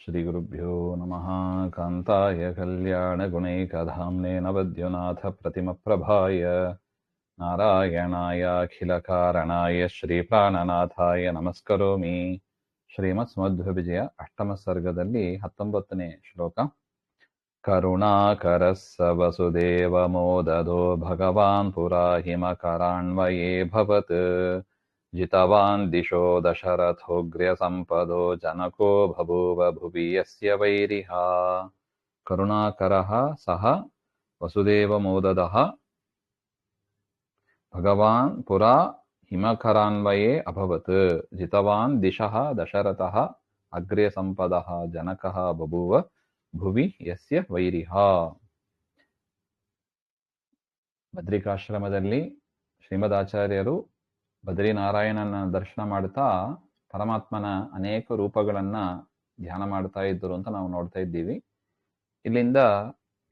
ಶ್ರೀಗುರುಭ್ಯೋ ನಮಃ. ಕಾಂತಾಯ ಕಲ್ಯಾಣಗುಣೈಕಧಾಮ್ನೇ ನವದ್ಯುನಾಥಪ್ರತಿಮಪ್ರಭಾಯ ನಾರಾಯಣಾಯ ಅಖಿಲಕಾರಣಾಯ ಶ್ರೀಪ್ರಾಣನಾಥಾಯ ನಮಸ್ಕರೋಮಿ. ಶ್ರೀಮತ್ಸ್ಮಧ್ವವಿಜಯ ಅಷ್ಟಮ ಸರ್ಗದಲ್ಲಿ 19ನೇ ಶ್ಲೋಕ. ಕರುಣಾಕರಃ ಸ ವಸುದೇವ ಮೋದದೋ ಭಗವಾನ್ ಪುರಾ ಹಿಮಕರಾನ್ವಯೇಭವತ್ ಜಿತವಾನ್ ದಿಶೋ ದಶರಥೋಗ್ರ್ಯ ಸಂಪದೋ ಜನಕೋ ಬಭೂವ ಭುವಿ ಯಸ್ಯ ವೈರಿಹ. ಕರುಣಾಕರಃ ಸಹ ವಸುದೇವ ಮೋದದಃ ಭಗವಾನ್ ಪುರಾ ಹಿಮಕರಾನ್ವಯೇ ಅಭವತ್ ಜಿತವಾನ್ ದಿಶಃ ದಶರಥಃ ಅಗ್ರ್ಯ ಸಂಪದಃ ಜನಕಃ ಬಭೂವ ಭುವಿ ಯಸ್ಯ ವೈರಿಹ. ಬದ್ರಿಕಾಶ್ರಮದಲ್ಲಿ ಶ್ರೀಮದಾಚಾರ್ಯರು ಬದ್ರಿನಾರಾಯಣನ ದರ್ಶನ ಮಾಡ್ತಾ ಪರಮಾತ್ಮನ ಅನೇಕ ರೂಪಗಳನ್ನ ಧ್ಯಾನ ಮಾಡ್ತಾ ಇದ್ದರು ಅಂತ ನಾವು ನೋಡ್ತಾ ಇದ್ದೀವಿ. ಇಲ್ಲಿಂದ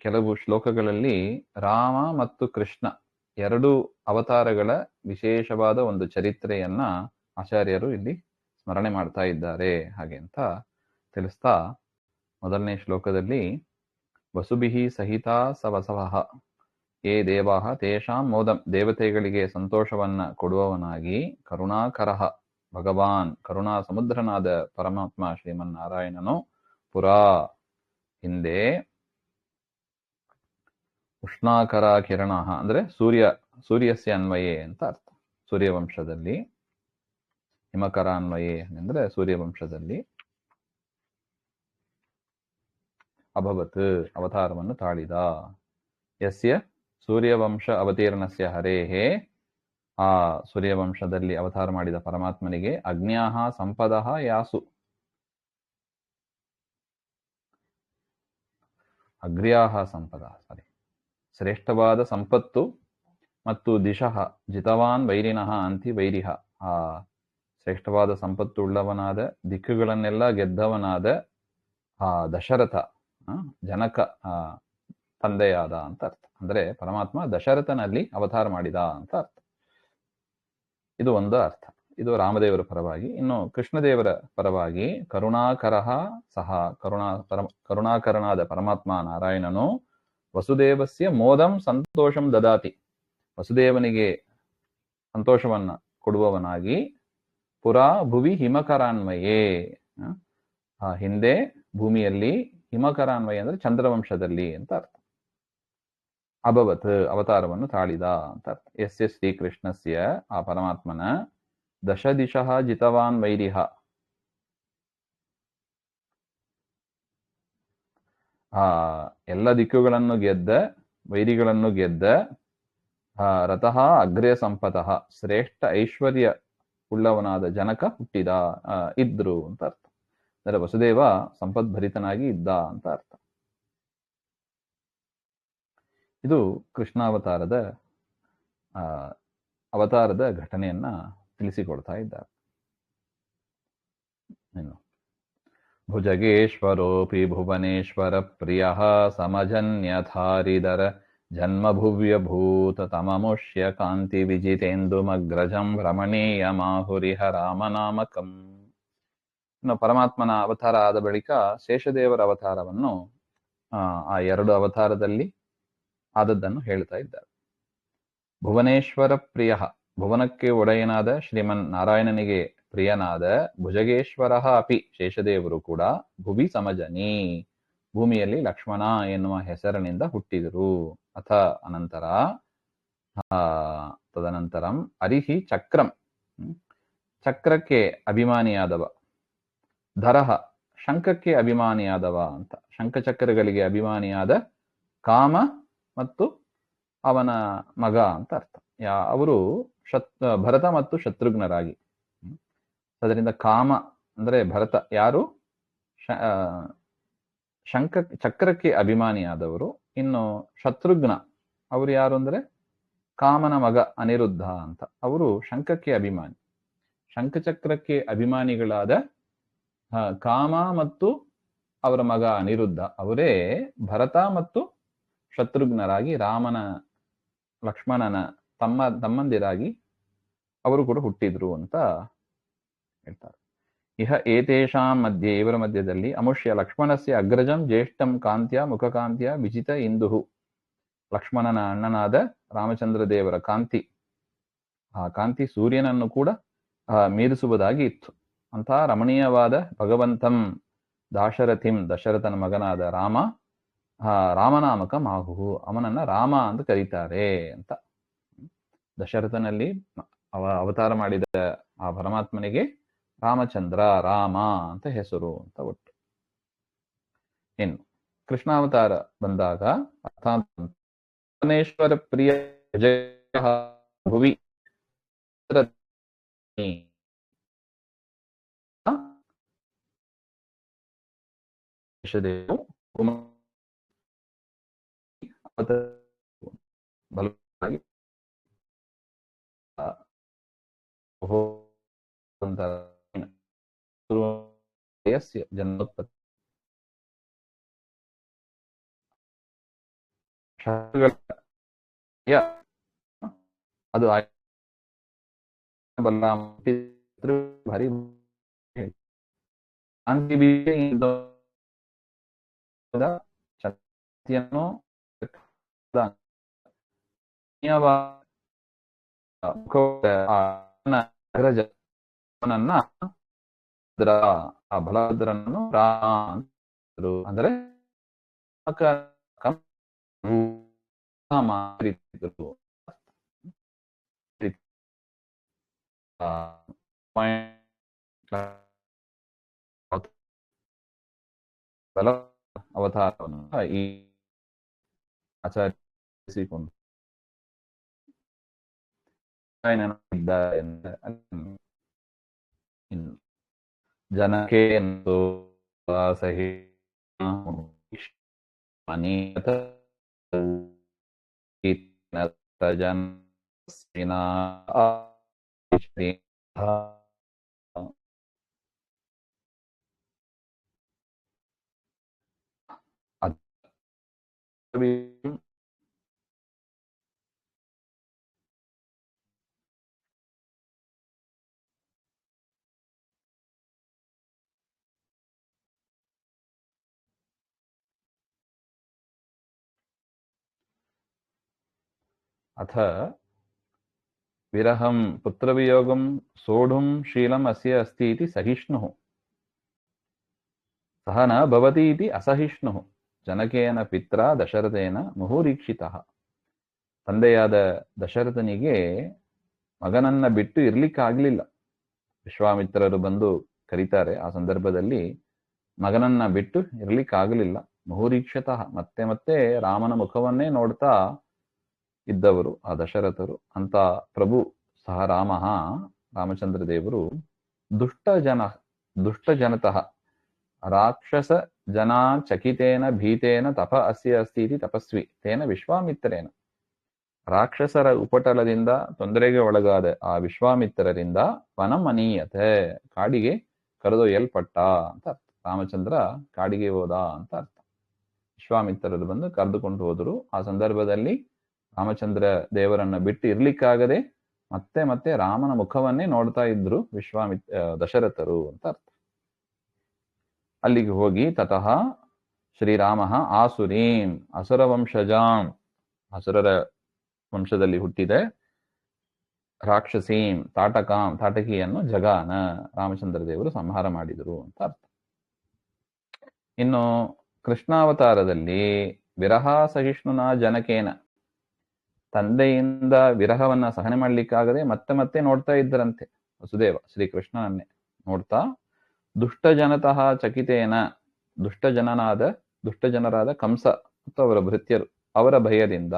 ಕೆಲವು ಶ್ಲೋಕಗಳಲ್ಲಿ ರಾಮ ಮತ್ತು ಕೃಷ್ಣ ಎರಡು ಅವತಾರಗಳ ವಿಶೇಷವಾದ ಒಂದು ಚರಿತ್ರೆಯನ್ನ ಆಚಾರ್ಯರು ಇಲ್ಲಿ ಸ್ಮರಣೆ ಮಾಡ್ತಾ ಇದ್ದಾರೆ ಹಾಗೆ ಅಂತ ತಿಳಿಸ್ತಾ, ಮೊದಲನೇ ಶ್ಲೋಕದಲ್ಲಿ ವಸುಭಿಹಿ ಸಹಿತ ಸ ವಸವಃ ಏ ದೇವಾಹ ತೇಷಾಂ ಮೋದಂ, ದೇವತೆಗಳಿಗೆ ಸಂತೋಷವನ್ನ ಕೊಡುವವನಾಗಿ, ಕರುಣಾಕರಃ ಭಗವಾನ್, ಕರುಣಾ ಸಮುದ್ರನಾದ ಪರಮಾತ್ಮ ಶ್ರೀಮನ್ನಾರಾಯಣನು, ಪುರಾ ಹಿಂದೆ, ಉಷ್ಣಾಕರ ಕಿರಣ ಅಂದ್ರೆ ಸೂರ್ಯಸ್ಯ ಅನ್ವಯೇ ಅಂತ ಅರ್ಥ. ಸೂರ್ಯವಂಶದಲ್ಲಿ, ಹಿಮಕರ ಅನ್ವಯೇ ಅಂದ್ರೆ ಸೂರ್ಯವಂಶದಲ್ಲಿ ಅಭವತ್ ಅವತಾರವನ್ನು ತಾಳಿದ. ಯಸ್ಯ ಸೂರ್ಯವಂಶ ಅವತೀರ್ಣಸ್ಯ ಹರೇಹೇ, ಆ ಸೂರ್ಯವಂಶದಲ್ಲಿ ಅವತಾರ ಮಾಡಿದ ಪರಮಾತ್ಮನಿಗೆ, ಅಗ್ನ್ಯಾಹ ಸಂಪದಃ ಯಾಸು, ಅಗ್ರ್ಯಾಹ ಸಂಪದ ಶ್ರೇಷ್ಠವಾದ ಸಂಪತ್ತು ಮತ್ತು ದಿಶಃ ಜಿತವಾನ್ ವೈರಿನಃ ಅಂತಿ ವೈರಿಹ, ಆ ಶ್ರೇಷ್ಠವಾದ ಸಂಪತ್ತು ಉಳ್ಳವನಾದ, ದಿಕ್ಕುಗಳನ್ನೆಲ್ಲ ಗೆದ್ದವನಾದ ಆ ದಶರಥ, ಜನಕ ತಂದೆಯಾದ ಅಂತ ಅರ್ಥ. ಅಂದ್ರೆ ಪರಮಾತ್ಮ ದಶರಥನಲ್ಲಿ ಅವತಾರ ಮಾಡಿದ ಅಂತ ಅರ್ಥ. ಇದು ಒಂದು ಅರ್ಥ. ಇದು ರಾಮದೇವರ ಪರವಾಗಿ. ಇನ್ನು ಕೃಷ್ಣದೇವರ ಪರವಾಗಿ, ಕರುಣಾಕರಃ ಸಹ, ಕರುಣಾಕರನಾದ ಪರಮಾತ್ಮ ನಾರಾಯಣನು, ವಸುದೇವಸ್ಯ ಮೋದಂ ಸಂತೋಷಂ ದದಾತಿ, ವಸುದೇವನಿಗೆ ಸಂತೋಷವನ್ನ ಕೊಡುವವನಾಗಿ, ಪುರಾ ಭುವಿ ಹಿಮಕರಾನ್ವಯೇ, ಹಿಂದೆ ಭೂಮಿಯಲ್ಲಿ, ಹಿಮಕರಾನ್ವಯ ಅಂದ್ರೆ ಚಂದ್ರವಂಶದಲ್ಲಿ ಅಂತ ಅರ್ಥ, ಅಭವತ್ ಅವತಾರವನ್ನು ತಾಳಿದ ಅಂತ ಅರ್ಥ. ಯಸ್ಯ ಶ್ರೀಕೃಷ್ಣಸ್ಯ, ಆ ಪರಮಾತ್ಮನ, ದಶದಿಶಃ ಜಿತವಾನ್ ವೈರಿಹ, ಆ ಎಲ್ಲ ದಿಕ್ಕುಗಳನ್ನು ಗೆದ್ದ, ವೈರಿಗಳನ್ನು ಗೆದ್ದ, ರಥಃ ಅಗ್ರ್ಯ ಸಂಪತಃ ಶ್ರೇಷ್ಠ ಐಶ್ವರ್ಯ ಉಳ್ಳವನಾದ ಜನಕ ಹುಟ್ಟಿದ, ಇದ್ರು ಅಂತ ಅರ್ಥ. ಅಂದರೆ ವಸುದೇವ ಸಂಪದ್ಭರಿತನಾಗಿ ಇದ್ದ ಅಂತ ಅರ್ಥ. ಇದು ಕೃಷ್ಣಾವತಾರದ ಅವತಾರದ ಘಟನೆಯನ್ನ ತಿಳಿಸಿಕೊಡ್ತಾ ಇದ್ದಾರೆ. ಇನ್ನು ಭುಜಗೇಶ್ವರೋಪಿ ಭುವನೇಶ್ವರ ಪ್ರಿಯ ಸಮಜನ್ಯಥಾರಿದರ ಜನ್ಮಭುವ್ಯಭೂತ ತಮಮುಷ್ಯ ಕಾಂತಿ ವಿಜಿತೇಂದುಮಗ್ರಜಂ ರಮಣೀಯ ಮಾಹುರಿಹ ರಾಮನಾಮಕಂ. ಇನ್ನು ಪರಮಾತ್ಮನ ಅವತಾರ ಆದ ಬಳಿಕ ಶೇಷದೇವರ ಅವತಾರವನ್ನು, ಆ ಎರಡು ಅವತಾರದಲ್ಲಿ ಆದದ್ದನ್ನು ಹೇಳ್ತಾ ಇದ್ದಾರೆ. ಭುವನೇಶ್ವರ ಪ್ರಿಯ, ಭುವನಕ್ಕೆ ಒಡೆಯನಾದ ಶ್ರೀಮನ್ ನಾರಾಯಣನಿಗೆ ಪ್ರಿಯನಾದ, ಭುಜಗೇಶ್ವರ ಅಪಿ ಶೇಷದೇವರು ಕೂಡ, ಭುವಿ ಸಮಜನಿ ಭೂಮಿಯಲ್ಲಿ ಲಕ್ಷ್ಮಣ ಎನ್ನುವ ಹೆಸರಿನಿಂದ ಹುಟ್ಟಿದರು. ಅಥ ಅನಂತರ, ತದನಂತರಂ ಅರಿಹಿ ಚಕ್ರಂ, ಚಕ್ರಕ್ಕೆ ಅಭಿಮಾನಿಯಾದವ, ಧರಹ ಶಂಖಕ್ಕೆ ಅಭಿಮಾನಿಯಾದವ ಅಂತ, ಶಂಖಚಕ್ರಗಳಿಗೆ ಅಭಿಮಾನಿಯಾದ ಕಾಮ ಮತ್ತು ಅವನ ಮಗ ಅಂತ ಅರ್ಥ. ಅವರು ಭರತ ಮತ್ತು ಶತ್ರುಘ್ನರಾಗಿ, ಅದರಿಂದ ಕಾಮ ಅಂದ್ರೆ ಭರತ, ಯಾರು ಚಕ್ರಕ್ಕೆ ಅಭಿಮಾನಿಯಾದವರು. ಇನ್ನು ಶತ್ರುಘ್ನ ಅವರು ಯಾರು ಅಂದ್ರೆ ಕಾಮನ ಮಗ ಅನಿರುದ್ಧ ಅಂತ, ಅವರು ಶಂಖಕ್ಕೆ ಅಭಿಮಾನಿ. ಶಂಖಚಕ್ರಕ್ಕೆ ಅಭಿಮಾನಿಗಳಾದ ಕಾಮ ಮತ್ತು ಅವರ ಮಗ ಅನಿರುದ್ಧ ಅವರೇ ಭರತ ಮತ್ತು ಶತ್ರುಘ್ನರಾಗಿ, ರಾಮನ ಲಕ್ಷ್ಮಣನ ತಮ್ಮಂದಿರಾಗಿ ಅವರು ಕೂಡ ಹುಟ್ಟಿದ್ರು ಅಂತ ಹೇಳ್ತಾರೆ. ಇಹ ಏತೇಷಾಂ ಮಧ್ಯೆ, ಇವರ ಮಧ್ಯದಲ್ಲಿ ಅಮುಷ್ಯ ಲಕ್ಷ್ಮಣಸ್ಯ ಅಗ್ರಜಂ ಜ್ಯೇಷ್ಠಂ ಕಾಂತ್ಯ ಮುಖಕಾಂತ್ಯ ವಿಜಿತ ಇಂದುಹು. ಲಕ್ಷ್ಮಣನ ಅಣ್ಣನಾದ ರಾಮಚಂದ್ರ ದೇವರ ಕಾಂತಿ, ಆ ಕಾಂತಿ ಸೂರ್ಯನನ್ನು ಕೂಡ ಮೀರಿಸುವುದಾಗಿ ಇತ್ತು. ಅಂತಹ ರಮಣೀಯವಾದ ಭಗವಂತಂ ದಾಶರಥಿಂ, ದಶರಥನ ಮಗನಾದ ರಾಮ, ರಾಮನಾಮಕ ಮಾಹುಹು, ಅವನನ್ನ ರಾಮ ಅಂತ ಕರೀತಾರೆ ಅಂತ. ದಶರಥನಲ್ಲಿ ಅವತಾರ ಮಾಡಿದ ಆ ಪರಮಾತ್ಮನಿಗೆ ರಾಮಚಂದ್ರ, ರಾಮ ಅಂತ ಹೆಸರು ಅಂತ ಒಟ್ಟು. ಇನ್ನು ಕೃಷ್ಣಾವತಾರ ಬಂದಾಗ ಅರ್ಥಾತ್ ಪರಮೇಶ್ವರ ಪ್ರಿಯ ಭುವಿ ಬಲವಾಗಿ ಜನ್ಮೋತ್ಪತ್ತಿ ಅದು ಭಾರಿ ಶಕ್ತಿಯನ್ನು ಆ ಬಲಭದ್ರನನ್ನು ಅಂದರೆ ಬಲ ಅವತಾರವನ್ನು ಈ ಆಚರಿಸಿಕೊಂಡು ಜನಕ್ಕೆ ಸಹಿ अथ विरहं पुत्रवियोगं सोढुं शीलम् अस्य अस्ति इति सहिष्णुः सह न भवति इति असहिष्णुः ಜನಕೇನ ಪಿತ್ರ ದಶರಥೇನ ಮುಹುರೀಕ್ಷಿತಃ. ತಂದೆಯಾದ ದಶರಥನಿಗೆ ಮಗನನ್ನ ಬಿಟ್ಟು ಇರ್ಲಿಕ್ಕಾಗ್ಲಿಲ್ಲ. ವಿಶ್ವಾಮಿತ್ರರು ಬಂದು ಕರೀತಾರೆ. ಆ ಸಂದರ್ಭದಲ್ಲಿ ಮಗನನ್ನ ಬಿಟ್ಟು ಇರ್ಲಿಕ್ಕಾಗಲಿಲ್ಲ. ಮುಹುರೀಕ್ಷತಃ, ಮತ್ತೆ ಮತ್ತೆ ರಾಮನ ಮುಖವನ್ನೇ ನೋಡ್ತಾ ಇದ್ದವರು ಆ ದಶರಥರು. ಅಂತ ಪ್ರಭು ಸಹ ರಾಮ, ರಾಮಚಂದ್ರ ದೇವರು ದುಷ್ಟಜನತಃ ರಾಕ್ಷಸ ಜನಾ ಚಕಿತೇನ ಭೀತೇನ ತಪ ಅಸ್ಯ ಅಸ್ತಿ ಇತಿ ತಪಸ್ವಿ ತೇನ ವಿಶ್ವಾಮಿತ್ರೇನ. ರಾಕ್ಷಸರ ಉಪಟಳದಿಂದ ತೊಂದರೆಗೆ ಒಳಗಾದ ಆ ವಿಶ್ವಾಮಿತ್ರರಿಂದ ವನಂ ಅನೀಯತೆ, ಕಾಡಿಗೆ ಕರೆದೊಯ್ಯಲ್ಪಟ್ಟ ಅಂತ ಅರ್ಥ. ರಾಮಚಂದ್ರ ಕಾಡಿಗೆ ಹೋದ ಅಂತ ಅರ್ಥ. ವಿಶ್ವಾಮಿತ್ರರು ಬಂದು ಕರೆದುಕೊಂಡು ಹೋದರು. ಆ ಸಂದರ್ಭದಲ್ಲಿ ರಾಮಚಂದ್ರ ದೇವರನ್ನ ಬಿಟ್ಟು ಇರ್ಲಿಕ್ಕಾಗದೆ ಮತ್ತೆ ಮತ್ತೆ ರಾಮನ ಮುಖವನ್ನೇ ನೋಡ್ತಾ ಇದ್ರು ದಶರಥರು ಅಂತ ಅರ್ಥ. ಅಲ್ಲಿಗೆ ಹೋಗಿ ತತಃ ಶ್ರೀರಾಮ ಆಸುರೀಂ ಅಸುರ ವಂಶಜಾಂ, ಅಸುರರ ವಂಶದಲ್ಲಿ ಹುಟ್ಟಿದೆ, ರಾಕ್ಷಸೀಂ ತಾಟಕಾಂ ತಾಟಕಿಯನ್ನು ಜಗಾನ, ರಾಮಚಂದ್ರ ದೇವರು ಸಂಹಾರ ಮಾಡಿದರು ಅಂತ ಅರ್ಥ. ಇನ್ನು ಕೃಷ್ಣಾವತಾರದಲ್ಲಿ ವಿರಹ ಸಹಿಷ್ಣುನ ಜನಕೇನ, ತಂದೆಯಿಂದ ವಿರಹವನ್ನ ಸಹನೆ ಮಾಡ್ಲಿಕ್ಕಾಗದೆ ಮತ್ತೆ ಮತ್ತೆ ನೋಡ್ತಾ ಇದ್ದರಂತೆ ವಸುದೇವ ಶ್ರೀಕೃಷ್ಣನನ್ನೇ ನೋಡ್ತಾ. ದುಷ್ಟಜನತಃ ಚಕಿತೇನ, ದುಷ್ಟಜನರಾದ ಕಂಸ ಮತ್ತು ಅವರ ಭೃತ್ಯರು, ಅವರ ಭಯದಿಂದ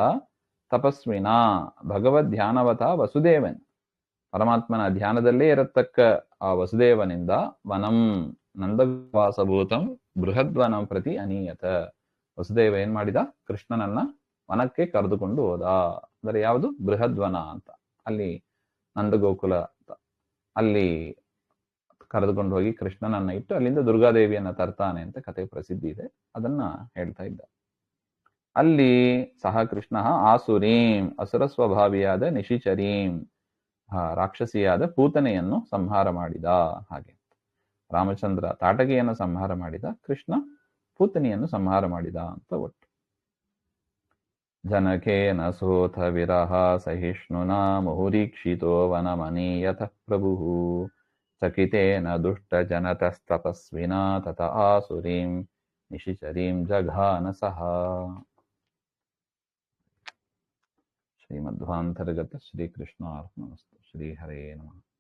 ತಪಸ್ವಿನ ಭಗವದ್ ಧ್ಯಾನವತ ವಸುದೇವನ್, ಪರಮಾತ್ಮನ ಧ್ಯಾನದಲ್ಲೇ ಇರತಕ್ಕ ಆ ವಸುದೇವನಿಂದ ವನಂ ನಂದವಾಸಭೂತಂ ಬೃಹದ್ವನಂ ಪ್ರತಿ ಅನೀಯತ. ವಸುದೇವ ಏನ್ ಮಾಡಿದ? ಕೃಷ್ಣನನ್ನ ವನಕ್ಕೆ ಕರೆದುಕೊಂಡು ಹೋದ. ಅಂದರೆ ಯಾವುದು? ಬೃಹದ್ವನ ಅಂತ. ಅಲ್ಲಿ ನಂದಗೋಕುಲ ಅಂತ, ಅಲ್ಲಿ ಕರೆದುಕೊಂಡು ಹೋಗಿ ಕೃಷ್ಣನನ್ನ ಇಟ್ಟು ಅಲ್ಲಿಂದ ದುರ್ಗಾದೇವಿಯನ್ನ ತರ್ತಾನೆ ಅಂತ ಕಥೆ ಪ್ರಸಿದ್ಧಿ ಇದೆ. ಅದನ್ನ ಹೇಳ್ತಾ ಇದ್ದ. ಅಲ್ಲಿ ಸಹ ಕೃಷ್ಣ ಆಸುರೀಂ ಅಸುರ ಸ್ವಭಾವಿಯಾದ ನಿಶಿಚರೀಂ ರಾಕ್ಷಸಿಯಾದ ಪೂತನೆಯನ್ನು ಸಂಹಾರ ಮಾಡಿದ. ಹಾಗೆ ರಾಮಚಂದ್ರ ತಾಟಕಿಯನ್ನು ಸಂಹಾರ ಮಾಡಿದ, ಕೃಷ್ಣ ಪೂತನಿಯನ್ನು ಸಂಹಾರ ಮಾಡಿದ ಅಂತ ಒಟ್ಟು. ಜನಕೇನ ಸೋಥ ವಿರಹ ಸಹಿಷ್ಣುನಾ ಮುಹುರೀಕ್ಷಿತೋ ವನಮನೀಯತಃ ಪ್ರಭುಃ ಚಕಿತೇನ ದುಷ್ಟ ಜನತಸ್ತಪಸ್ವಿನಾ ತತ ಆಸುರೀಂ ನಿಶಿಚರೀಂ ಜಘಾನ ಸಹ. ಶ್ರೀಮಧ್ವಾಂತರ್ಗತ ಶ್ರೀಕೃಷ್ಣ ಅರ್ಪಣಮಸ್ತು. ಶ್ರೀ ಹರೇ ನಮಃ.